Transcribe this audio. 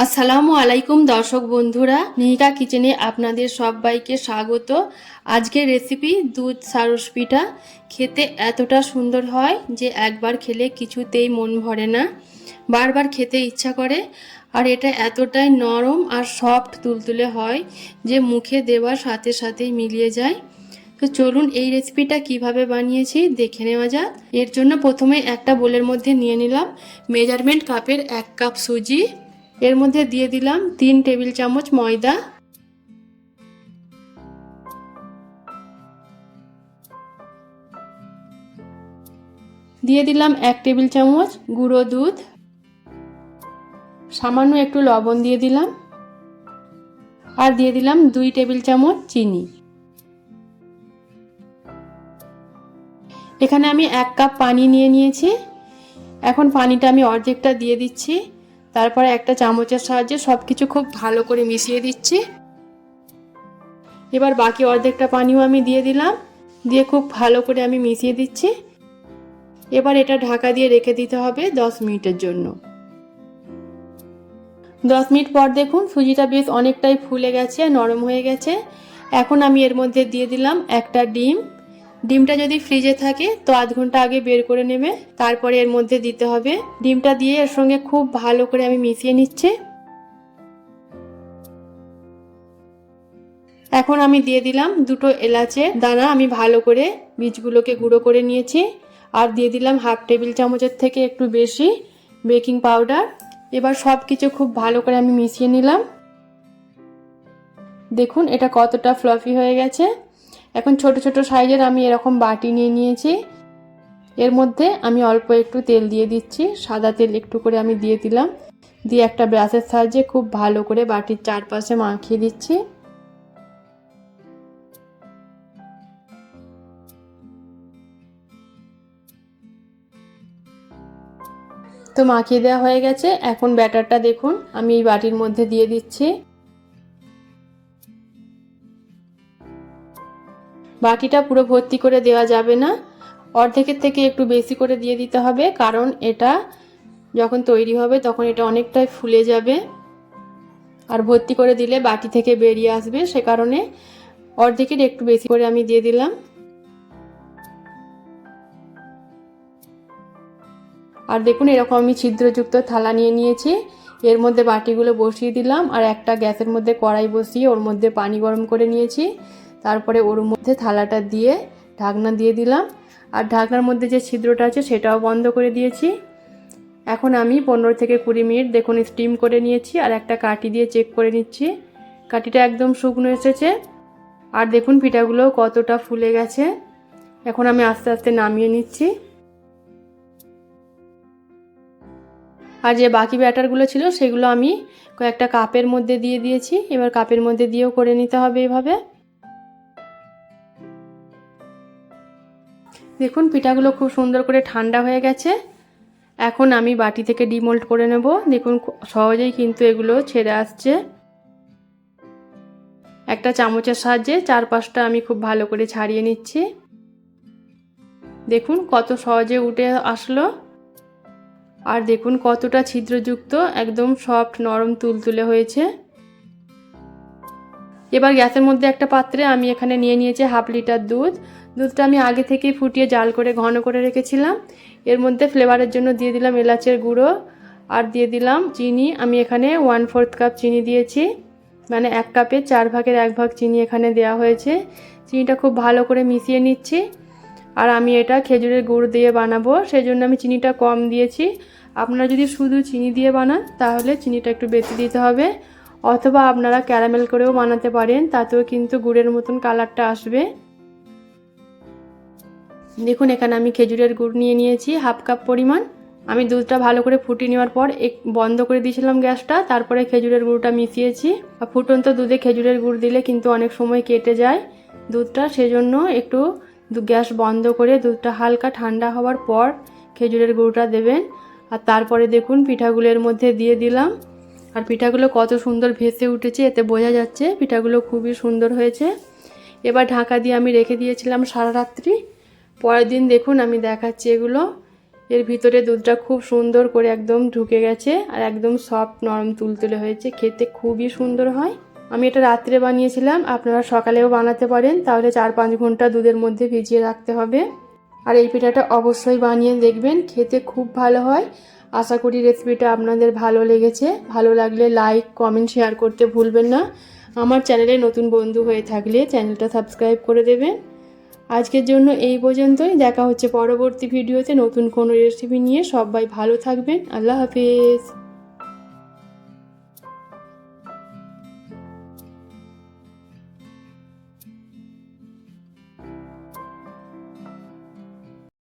আসসালামু আলাইকুম দর্শক বন্ধুরা, নিহিকা কিচেনে আপনাদের সবাইকে স্বাগত। আজকের রেসিপি দুধ সারস পিঠা। খেতে এতটা সুন্দর হয় যে একবার খেলে কিছুতেই মন ভরে না, বারবার খেতে ইচ্ছা করে। আর এটা এতটাই নরম আর সফট তুলতুলে হয় যে মুখে দেওয়ার সাথে সাথেই মিলিয়ে যায়। তো চলুন এই রেসিপিটা কিভাবে বানিয়েছি দেখে নেওয়া যাক। এর জন্য প্রথমে একটা বোলের মধ্যে নিয়ে নিলাম মেজারমেন্ট কাপের 1 কাপ সুজি। এর মধ্যে দিয়ে দিলাম 3 টেবিল চামচ ময়দা, দিয়ে দিলাম 1 টেবিল চামচ গুঁড়ো দুধ, সামান্য একটু লবণ দিয়ে দিলাম, আর দিয়ে দিলাম 2 টেবিল চামচ চিনি। এখানে আমি 1 কাপ পানি নিয়ে নিয়েছি। এখন পানিটা আমি অর্ধেকটা দিয়ে দিচ্ছি, তারপরে একটা চামচের সাহায্যে সবকিছু খুব ভালো করে মিশিয়ে দিচ্ছি। এবার বাকি অর্ধেকটা পানিও আমি দিয়ে দিলাম, দিয়ে খুব ভালো করে আমি মিশিয়ে দিচ্ছি। এবার এটা ঢাকা দিয়ে রেখে দিতে হবে 10 মিনিটের জন্য। 10 মিনিট পর দেখুন সুজিটা বেশ অনেকটাই ফুলে গেছে, নরম হয়ে গেছে। এখন আমি এর মধ্যে দিয়ে দিলাম একটা ডিম। ডিমটা যদি ফ্রিজে থাকে তো আধ ঘন্টা আগে বের করে নেবে, তারপরে এর মধ্যে দিতে হবে। ডিমটা দিয়ে এর সঙ্গে খুব ভালো করে আমি মিশিয়ে নিচ্ছি। এখন আমি দিয়ে দিলাম 2টো এলাচের দানা, আমি ভালো করে বীজগুলোকে গুঁড়ো করে নিয়েছি। আর দিয়ে দিলাম হাফ টেবিল চামচের থেকে একটু বেশি বেকিং পাউডার। এবার সব কিছু খুব ভালো করে আমি মিশিয়ে নিলাম। দেখুন এটা কতটা ফ্লাফি হয়ে গেছে। এখন ছোট ছোট সাইজের আমি এরকম বাটি নিয়ে নিয়েছি। এর মধ্যে আমি অল্প একটু তেল দিয়ে দিচ্ছি, সাদা তেল একটু করে আমি দিয়ে দিলাম, দিয়ে একটা ব্রাশের সাহায্যে খুব ভালো করে বাটির চারপাশে মাখিয়ে দিচ্ছি। তো মাখিয়ে দেওয়া হয়ে গেছে। এখন ব্যাটারটা দেখুন আমি এই বাটির মধ্যে দিয়ে দিচ্ছি। বাটিটা পুরো ভর্তি করে দেওয়া যাবে না, অর্ধেকের থেকে একটু বেশি করে দিয়ে দিতে হবে, কারণ এটা যখন তৈরি হবে তখন এটা অনেকটাই ফুলে যাবে। আর ভর্তি করে দিলে বাটি থেকে বেরিয়ে আসবে, সে কারণে অর্ধেকের একটু বেশি করে আমি দিয়ে দিলাম। আর দেখুন এরকম আমি ছিদ্রযুক্ত থালা নিয়ে নিয়েছি। এর মধ্যে বাটিগুলো বসিয়ে দিলাম, আর একটা গ্যাসের মধ্যে কড়াই বসিয়ে ওর মধ্যে পানি গরম করে নিয়েছি। তারপরে ওর মধ্যে থালাটা দিয়ে ঢাকনা দিয়ে দিলাম, আর ঢাকনার মধ্যে যে ছিদ্রটা আছে সেটাও বন্ধ করে দিয়েছি। এখন আমি 15 থেকে 20 মিনিট দেখুন স্টিম করে নিয়েছি, আর একটা কাঠি দিয়ে চেক করে নিচ্ছি। কাঠিটা একদম শুকনো এসেছে। আর দেখুন পিঠাগুলো কতটা ফুলে গেছে। এখন আমি আস্তে আস্তে নামিয়ে নিচ্ছি। আর যে বাকি ব্যাটারগুলো ছিল সেগুলো আমি কয়েকটা কাপের মধ্যে দিয়ে দিয়েছি। এবার কাপের মধ্যে দিয়েও করে নিতে হবে এভাবে। দেখুন পিঠাগুলো খুব সুন্দর করে ঠান্ডা হয়ে গেছে। এখন আমি বাটি থেকে ডিমোল্ড করে নেব। দেখুন সহজেই কিন্তু এগুলো ছেড়ে আসছে। একটা চামচের সাহায্যে চারপাশটা আমি খুব ভালো করে ছাড়িয়ে নিচ্ছি। দেখুন কত সহজে উঠে আসলো। আর দেখুন কতটা ছিদ্রযুক্ত, একদম সফট নরম তুলতুলে হয়েছে। এবার গ্যাসের মধ্যে একটা পাত্রে আমি এখানে নিয়ে নিয়েছি হাফ লিটার দুধ। দুধটা আমি আগে থেকেই ফুটিয়ে জাল করে ঘন করে রেখেছিলাম। এর মধ্যে ফ্লেভারের জন্য দিয়ে দিলাম এলাচের গুঁড়ো, আর দিয়ে দিলাম চিনি। আমি এখানে 1/4 কাপ চিনি দিয়েছি, মানে 1 কাপে 4 ভাগের 1 ভাগ চিনি এখানে দেওয়া হয়েছে। চিনিটা খুব ভালো করে মিশিয়ে নিচ্ছি। আর আমি এটা খেজুরের গুড় দিয়ে বানাবো, সেই জন্য আমি চিনিটা কম দিয়েছি। আপনারা যদি শুধু চিনি দিয়ে বানান তাহলে চিনিটা একটু বেশি দিতে হবে, অথবা আপনারা ক্যারামেল করেও বানাতে পারেন, তাতেও কিন্তু গুড়ের মতন কালারটা আসবে। দেখুন এখানে আমি খেজুরের গুড় নিয়ে নিয়েছি হাফ কাপ পরিমাণ। আমি দুধটা ভালো করে ফুটিয়ে নেওয়ার পর বন্ধ করে দিয়েছিলাম গ্যাসটা, তারপরে খেজুরের গুড়টা মিশিয়েছি। আর ফুটন্ত দুধে খেজুরের গুড় দিলে কিন্তু অনেক সময় কেটে যায় দুধটা, সেজন্য একটু গ্যাস বন্ধ করে দুধটা হালকা ঠান্ডা হওয়ার পর খেজুরের গুড়টা দেবেন। আর তারপরে দেখুন পিঠাগুলোর মধ্যে দিয়ে দিলাম। আর পিঠাগুলো কত সুন্দর ভেসে উঠেছে, এতে বোঝা যাচ্ছে পিঠাগুলো খুবই সুন্দর হয়েছে। এবার ঢাকা দিয়ে আমি রেখে দিয়েছিলাম সারা রাত্রি। পরের দিন দেখুন আমি দেখাচ্ছি এগুলো। এর ভিতরে দুধটা খুব সুন্দর করে একদম ঢুকে গেছে আর একদম সফট নরম তুলতুলে হয়েছে, খেতে খুবই সুন্দর হয়। আমি এটা রাত্রে বানিয়েছিলাম, আপনারা সকালেও বানাতে পারেন, তাহলে 4-5 ঘন্টা দুধের মধ্যে ভিজিয়ে রাখতে হবে। আর এই পিঠাটা অবশ্যই বানিয়ে দেখবেন, খেতে খুব ভালো হয়। আশা করি রেসিপিটা আপনাদের ভালো লেগেছে। ভালো লাগলে লাইক, কমেন্ট, শেয়ার করতে ভুলবেন না। আমার চ্যানেলে নতুন বন্ধু হয়ে থাকলে চ্যানেলটা সাবস্ক্রাইব করে দেবেন। আজকের জন্য এই পর্যন্তই। দেখা হচ্ছে পরবর্তী ভিডিওতে নতুন কোনো রেসিপি নিয়ে। সবাই ভালো থাকবেন। আল্লাহ হাফেজ।